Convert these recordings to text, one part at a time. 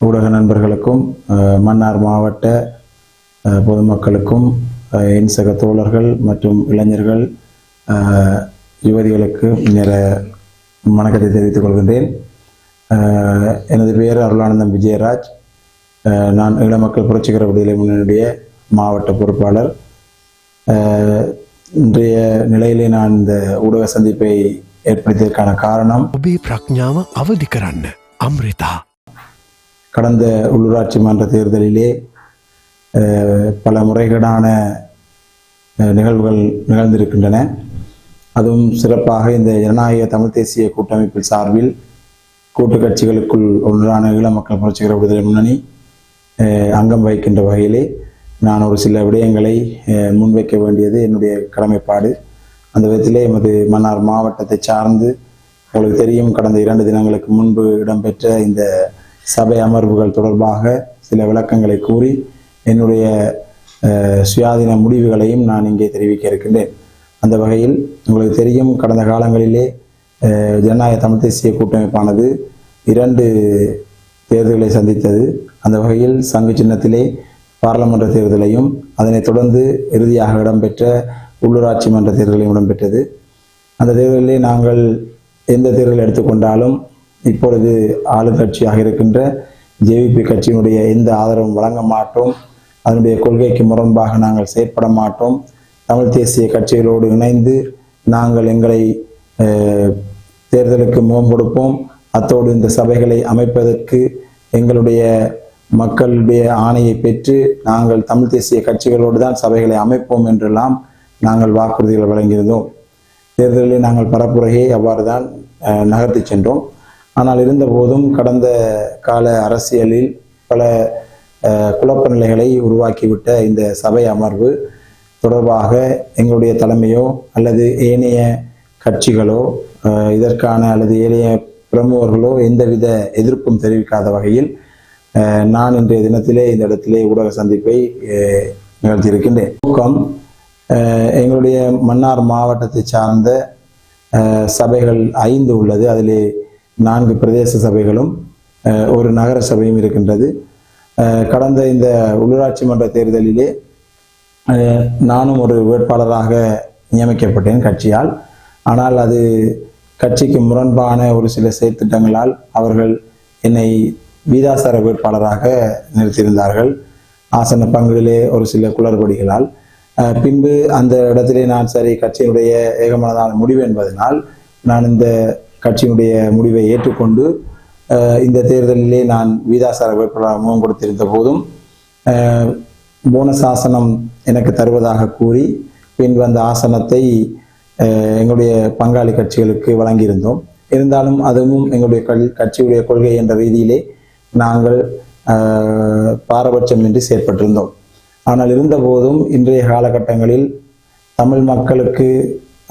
ஊடக நண்பர்களுக்கும் மன்னார் மாவட்ட பொதுமக்களுக்கும் என் சக தோழர்கள் மற்றும் இளைஞர்கள் யுவதிகளுக்கு வணக்கத்தை தெரிவித்துக் கொள்கின்றேன். எனது பெயர் அருளானந்தம் விஜயராஜ். நான் ஈழமக்கள் புரட்சிகர விடுதலை முன்னணியுடைய மாவட்ட பொறுப்பாளர். இன்றைய நிலையிலே நான் இந்த ஊடக சந்திப்பை ஏற்படுத்தியதற்கான காரணம், கடந்த உள்ளூராட்சி மன்ற தேர்தலிலே பல முறைகேடான நிகழ்வுகள் நிகழ்ந்திருக்கின்றன. அதுவும் சிறப்பாக இந்த ஜனநாயக தமிழ் தேசிய கூட்டமைப்பில் சார்பில் கூட்டு கட்சிகளுக்குள் ஒன்றான ஈழ மக்கள் புரட்சிகர விடுதலை முன்னணி அங்கம் வகிக்கின்ற வகையிலே நான் ஒரு சில விடயங்களை முன்வைக்க வேண்டியது என்னுடைய கடமைப்பாடு. அந்த விதத்திலே எமது மன்னார் மாவட்டத்தை சார்ந்து உங்களுக்கு தெரியும், கடந்த 2 தினங்களுக்கு முன்பு இடம்பெற்ற இந்த சபை அமர்வுகள் தொடர்பாக சில விளக்கங்களை கூறி என்னுடைய சுயாதீன முடிவுகளையும் நான் இங்கே தெரிவிக்க இருக்கின்றேன். அந்த வகையில் உங்களுக்கு தெரியும், கடந்த காலங்களிலே ஜனநாயக தமிழ் தேசிய கூட்டமைப்பானது 2 தேர்தல்களை சந்தித்தது. அந்த வகையில் சங்கு சின்னத்திலே பாராளுமன்ற தேர்தலையும் அதனைத் தொடர்ந்து இறுதியாக இடம்பெற்ற உள்ளூராட்சி மன்ற தேர்தலையும் இடம்பெற்றது. அந்த தேர்தலிலே நாங்கள் எந்த தேர்தல் எடுத்துக்கொண்டாலும் இப்பொழுது ஆளுங்கட்சியாக இருக்கின்ற ஜேவிபி கட்சியினுடைய எந்த ஆதரவும் வழங்க மாட்டோம். அதனுடைய கொள்கைக்கு முரண்பாக நாங்கள் செயற்பட மாட்டோம். தமிழ் தேசிய கட்சிகளோடு இணைந்து நாங்கள் எங்களை தேர்தலுக்கு முகம் கொடுப்போம். அத்தோடு இந்த சபைகளை அமைப்பதற்கு எங்களுடைய மக்களுடைய ஆணையை பெற்று நாங்கள் தமிழ் தேசிய கட்சிகளோடு தான் சபைகளை அமைப்போம் என்றெல்லாம் நாங்கள் வாக்குறுதிகள் வழங்கியிருந்தோம். தேர்தலில் நாங்கள் பரப்புரையை அவ்வாறு தான் நகர்த்தி சென்றோம். ஆனால் இருந்த போதும் கடந்த கால அரசியலில் பல குழப்ப நிலைகளை உருவாக்கிவிட்ட இந்த சபை அமர்வு தொடர்பாக எங்களுடைய தலைமையோ அல்லது ஏனைய கட்சிகளோ இதற்கான அல்லது ஏனைய பிரமுகர்களோ எந்தவித எதிர்ப்பும் தெரிவிக்காத வகையில் நான் இன்றைய தினத்திலே இந்த இடத்திலே ஊடக சந்திப்பை நிகழ்த்தியிருக்கின்றேன். நோக்கம், எங்களுடைய மன்னார் மாவட்டத்தை சார்ந்த சபைகள் 5 உள்ளது. அதிலே 4 பிரதேச சபைகளும் ஒரு நகர சபையும் இருக்கின்றது. கடந்த இந்த உள்ளூராட்சி மன்ற தேர்தலிலே நானும் ஒரு வேட்பாளராக நியமிக்கப்பட்டேன் கட்சியால். ஆனால் அது கட்சிக்கு முரண்பான ஒரு சில செயற்திட்டங்களால் அவர்கள் என்னை வீதாசார வேட்பாளராக நிறுத்தியிருந்தார்கள். ஆசன பங்குகளிலே ஒரு சில குளறுபடிகளால் பின்பு அந்த இடத்திலே நான் சரி கட்சியினுடைய ஏகமனதான முடிவு என்பதனால் நான் இந்த கட்சியினுடைய முடிவை ஏற்றுக்கொண்டு இந்த தேர்தலிலே நான் வீதாசார வேட்பாளராக முகம் கொடுத்திருந்த போதும் போனஸ் ஆசனம் எனக்கு தருவதாக கூறி பின்பு அந்த ஆசனத்தை எங்களுடைய பங்காளி கட்சிகளுக்கு வழங்கியிருந்தோம். இருந்தாலும் அதுவும் எங்களுடைய கட்சியுடைய கொள்கை என்ற ரீதியிலே நாங்கள் பாரபட்சமின்றி செயற்பட்டிருந்தோம். ஆனால் இருந்த போதும் இன்றைய காலகட்டங்களில் தமிழ் மக்களுக்கு,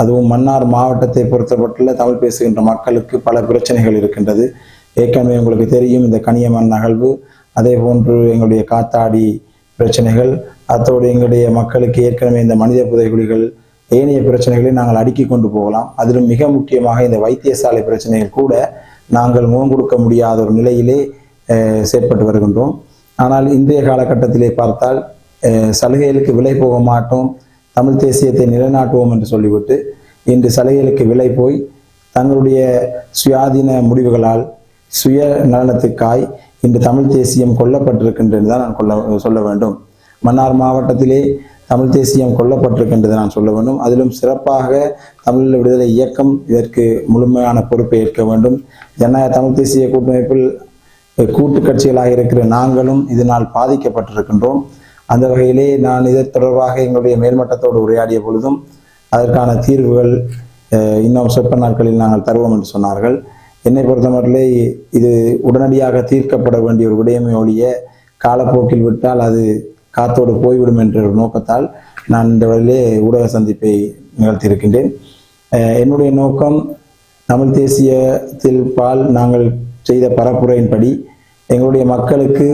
அதுவும் மன்னார் மாவட்டத்தை பொறுத்தப்பட்டுள்ள தமிழ் பேசுகின்ற மக்களுக்கு பல பிரச்சனைகள் இருக்கின்றது. ஏற்கனவே உங்களுக்கு தெரியும் இந்த கனியமண் நகழ்வு, அதே போன்று எங்களுடைய காத்தாடி பிரச்சனைகள், அத்தோடு எங்களுடைய மக்களுக்கு ஏற்கனவே இந்த மனித புதைகுழிகள், ஏனைய பிரச்சனைகளை நாங்கள் அடுக்கி கொண்டு போகலாம். அதிலும் மிக முக்கியமாக இந்த வைத்தியசாலை பிரச்சனைகள் கூட நாங்கள் முகம் கொடுக்க முடியாத ஒரு நிலையிலே செயற்பட்டு வருகின்றோம். ஆனால் இன்றைய காலகட்டத்திலே பார்த்தால் சலுகைகளுக்கு விலை போக மாட்டோம், தமிழ் தேசியத்தை நிலைநாட்டுவோம் என்று சொல்லிவிட்டு இன்று சலுகைகளுக்கு விலை போய் தங்களுடைய சுயாதீன முடிவுகளால் சுய நலனத்துக்காய் இன்று தமிழ் தேசியம் கொல்லப்பட்டிருக்கின்றது தான் நான் சொல்ல வேண்டும். மன்னார் மாவட்டத்திலே தமிழ் தேசியம் கொல்லப்பட்டிருக்கின்றது நான் சொல்ல வேண்டும். அதிலும் சிறப்பாக தமிழ் விடுதலை இயக்கம் இதற்கு முழுமையான பொறுப்பை ஏற்க வேண்டும். ஜனநாயக தமிழ் தேசிய கூட்டமைப்பில் கூட்டு கட்சிகளாக இருக்கிற நாங்களும் இதனால் பாதிக்கப்பட்டிருக்கின்றோம். அந்த வகையிலே நான் இதற்கு தொடர்பாக எங்களுடைய மேல்மட்டத்தோடு உரையாடிய பொழுதும் அதற்கான தீர்வுகள் இன்னும் சொற்ப நாட்களில் நாங்கள் தருவோம் என்று சொன்னார்கள். என்னை பொறுத்தமட்டிலே இது உடனடியாக தீர்க்கப்பட வேண்டிய ஒரு விடயமே ஒழிய காலப்போக்கில் விட்டால் அது காத்தோடு போய்விடும் என்ற ஒரு நோக்கத்தால் நான் இந்த வழியிலே ஊடக சந்திப்பை நிகழ்த்தியிருக்கின்றேன். என்னுடைய நோக்கம், தமிழ் தேசியத்தில் நாங்கள் செய்த பரப்புரையின்படி எங்களுடைய மக்களுக்கு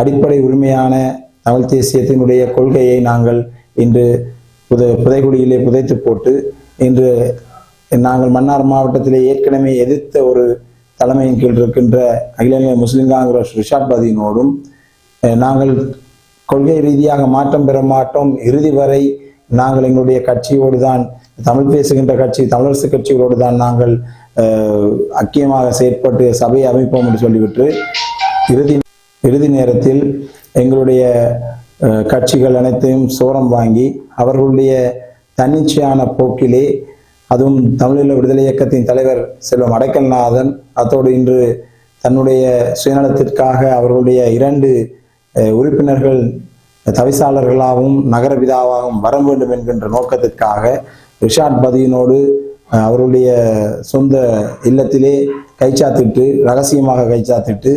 அடிப்படை உரிமையான தமிழ் தேசியத்தினுடைய கொள்கையை நாங்கள் இன்று புதைகுடியிலே புதைத்து போட்டு இன்று நாங்கள் மன்னார் மாவட்டத்திலே ஏற்கனவே எதிர்த்த ஒரு தலைமையின் கீழ் இருக்கின்ற அகில இந்திய முஸ்லிம் காங்கிரஸ் ரிஷாட் பதியினோடும் நாங்கள் கொள்கை ரீதியாக மாற்றம் பெற மாட்டோம், இறுதி வரை நாங்கள் எங்களுடைய கட்சியோடு தான், தமிழ் பேசுகின்ற கட்சி தமிழரசு கட்சிகளோடு தான் நாங்கள் ஐக்கியமாக செயற்பட்டு சபையை அமைப்போம் என்று சொல்லிவிட்டு இறுதி நேரத்தில் எங்களுடைய கட்சிகள் அனைத்தையும் சோரம் வாங்கி அவர்களுடைய தன்னிச்சையான போக்கிலே, அதுவும் தமிழீழ விடுதலை இயக்கத்தின் தலைவர் செல்வம் அடைக்கல்நாதன் அத்தோடு இன்று தன்னுடைய சுயநலத்திற்காக அவர்களுடைய 2 உறுப்பினர்கள் தவிசாளர்களாகவும் நகரபிதாவாகவும் வர வேண்டும் என்கின்ற நோக்கத்திற்காக ரிஷாட் பதியினோடு அவருடைய சொந்த இல்லத்திலே கைச்சாத்திட்டு, ரகசியமாக கைச்சாத்திட்டு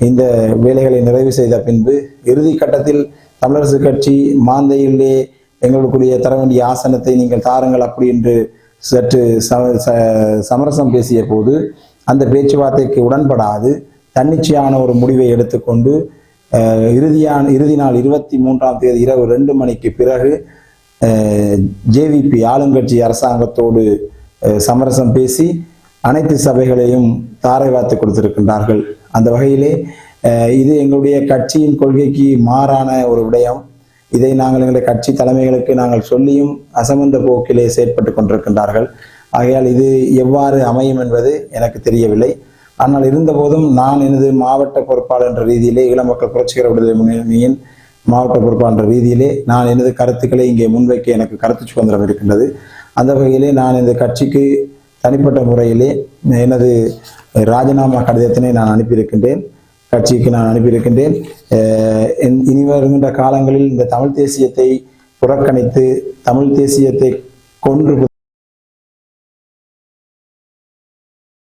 இந்த வேலைகளை நிறைவு செய்த பின்பு இறுதி கட்டத்தில் தமிழரசு கட்சி மாந்தையிலே எங்களுக்குரிய தர வேண்டிய ஆசனத்தை நீங்கள் தாருங்கள் அப்படி என்று சற்று சமரசம் பேசிய போது அந்த பேச்சுவார்த்தைக்கு உடன்படாது தன்னிச்சையான ஒரு முடிவை எடுத்துக்கொண்டு இறுதி நாள் 23ஆம் தேதி இரவு 2 மணிக்கு பிறகு ஜேவிபி ஆளுங்கட்சி அரசாங்கத்தோடு சமரசம் பேசி அனைத்து சபைகளையும் தாரை வார்த்து கொடுத்திருக்கின்றார்கள். அந்த வகையிலே இது எங்களுடைய கட்சியின் கொள்கைக்கு மாறான ஒரு விடயம். இதை நாங்கள் எங்களுடைய கட்சி தலைமைகளுக்கு நாங்கள் சொல்லியும் அசமந்த போக்கிலே செயற்பட்டு கொண்டிருக்கின்றார்கள். ஆகையால் இது எவ்வாறு அமையும் என்பது எனக்கு தெரியவில்லை. ஆனால் இருந்தபோதும் நான் எனது மாவட்ட பொறுப்பாளர் என்ற ரீதியிலே, ஈழ மக்கள் புரட்சிகர விடுதலை முன்னணியின் மாவட்ட பொறுப்பாளர் என்ற ரீதியிலே நான் எனது கருத்துக்களை இங்கே முன்வைக்க எனக்கு கருத்து சுதந்திரம் இருக்கின்றது. அந்த வகையிலே நான் இந்த கட்சிக்கு தனிப்பட்ட முறையிலே எனது ராஜினாமா கடிதத்தினை நான் அனுப்பியிருக்கின்றேன், கட்சிக்கு நான் அனுப்பியிருக்கின்றேன். இனி வருகின்ற காலங்களில் இந்த தமிழ் தேசியத்தை புறக்கணித்து தமிழ் தேசியத்தை கொன்று